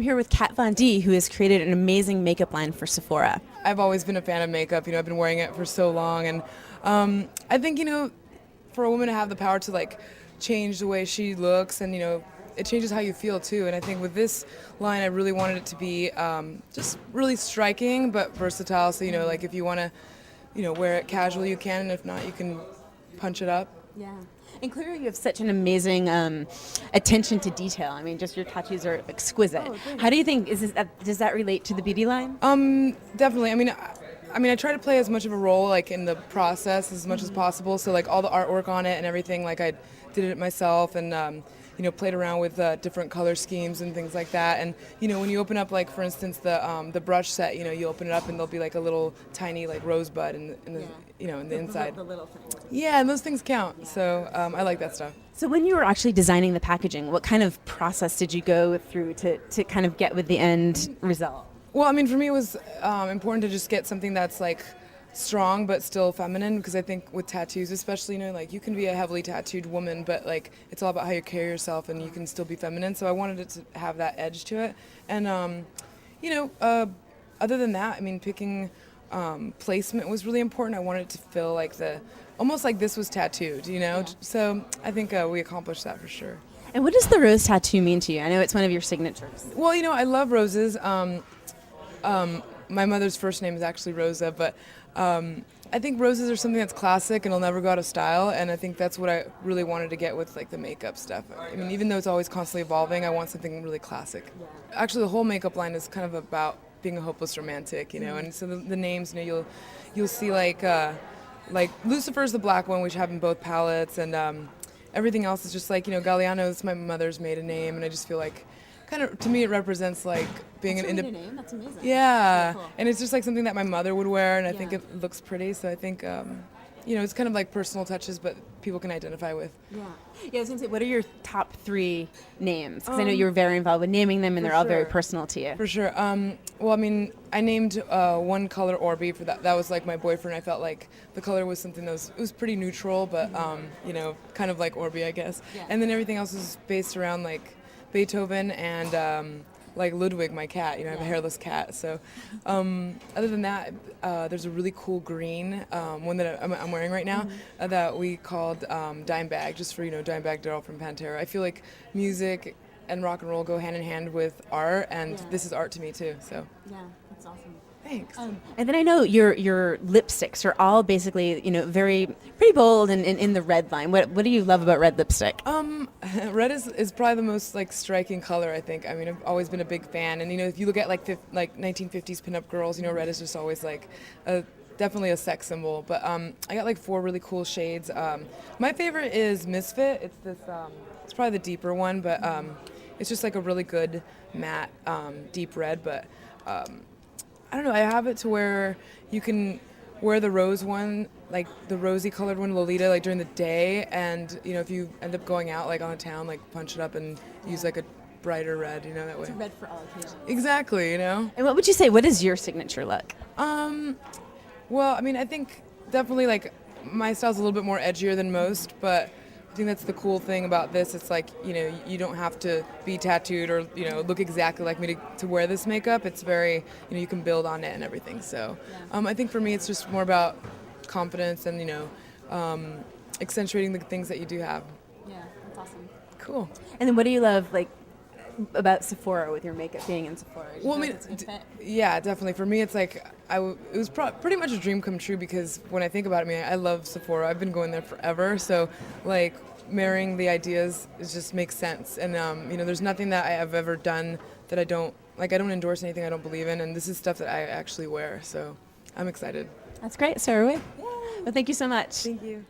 I'm here with Kat Von D, who has created an amazing makeup line for Sephora. I've always been a fan of makeup. I've been wearing it for so long, and I think for a woman to have the power to like change the way she looks, and it changes how you feel too. And I think with this line, I really wanted it to be just really striking but versatile. So like if you want to, wear it casually, you can, and if not, you can punch it up. Yeah. And clearly you have such an amazing attention to detail. I mean, just your tattoos are exquisite. Oh, How do you think, does that relate to the beauty line? Definitely. I try to play as much of a role like in the process as much as possible. So like all the artwork on it and everything, like I did it myself, and played around with different color schemes and things like that. And when you open up, like for instance, the brush set, you open it up and there'll be like a little tiny like rosebud in the in the inside. The little thing. Yeah, and those things count. Yeah. So I like that stuff. So when you were actually designing the packaging, what kind of process did you go through to kind of get with the end result? Well, for me it was important to just get something that's like strong but still feminine, because I think with tattoos especially, like you can be a heavily tattooed woman, but like it's all about how you carry yourself and you can still be feminine. So I wanted it to have that edge to it. And other than that, picking placement was really important. I wanted it to feel like almost like this was tattooed, Yeah. So I think we accomplished that for sure. And what does the rose tattoo mean to you? I know it's one of your signatures. Well, I love roses. My mother's first name is actually Rosa, but I think roses are something that's classic and will never go out of style, and I think that's what I really wanted to get with like the makeup stuff. Even though it's always constantly evolving, I want something really classic. Yeah. Actually, the whole makeup line is kind of about being a hopeless romantic, and so the names, you'll see like Lucifer's the black one, which have in both palettes, and everything else is just like Galliano is my mother's maiden name, and I just feel like kind of, to me, it represents like being an independent name. That's amazing. Yeah, That's cool. And it's just like something that my mother would wear, and I think it looks pretty. So I think it's kind of like personal touches, but people can identify with. Yeah. I was gonna say, what are your top 3 names? Because I know you were very involved with naming them, and they're all very personal to you. For sure. Well, I named one color Orby for that. That was like my boyfriend. I felt like the color was something that was pretty neutral, but kind of like Orby, I guess. Yeah. And then everything else is based around like Beethoven and like Ludwig, my cat. I have a hairless cat. So other than that, there's a really cool green one that I'm wearing right now that we called Dimebag, just for Dimebag Darrell from Pantera. I feel like music and rock and roll go hand in hand with art, and this is art to me too. So yeah, that's awesome. Thanks. And then I know your lipsticks are all basically, pretty bold and in the red line. What do you love about red lipstick? Red is probably the most like striking color, I think. I've always been a big fan, and if you look at like 1950s pinup girls, red is just always like definitely a sex symbol. But I got like 4 really cool shades. My favorite is Misfit. It's this. It's probably the deeper one, but it's just like a really good matte deep red, but. I don't know, I have it to where you can wear the rose one, like the rosy colored one, Lolita, like during the day, and if you end up going out like on a town, like punch it up and use like a brighter red, that way. It's a red for all occasions. Exactly, And what would you say, what is your signature look? Well, I think definitely like my style's a little bit more edgier than most, but I think that's the cool thing about this. It's like, you don't have to be tattooed or, look exactly like me to wear this makeup. It's very, you can build on it and everything. So I think for me, it's just more about confidence and, accentuating the things that you do have. Yeah, that's awesome. Cool. And then what do you love, like, about Sephora with your makeup being in Sephora? Well, yeah, definitely. For me, it's like it was pretty much a dream come true, because when I think about it, I love Sephora. I've been going there forever, so like marrying the ideas just makes sense. And there's nothing that I have ever done that I don't like. I don't endorse anything I don't believe in, and this is stuff that I actually wear. So I'm excited. That's great, so are we. Well, thank you so much. Thank you.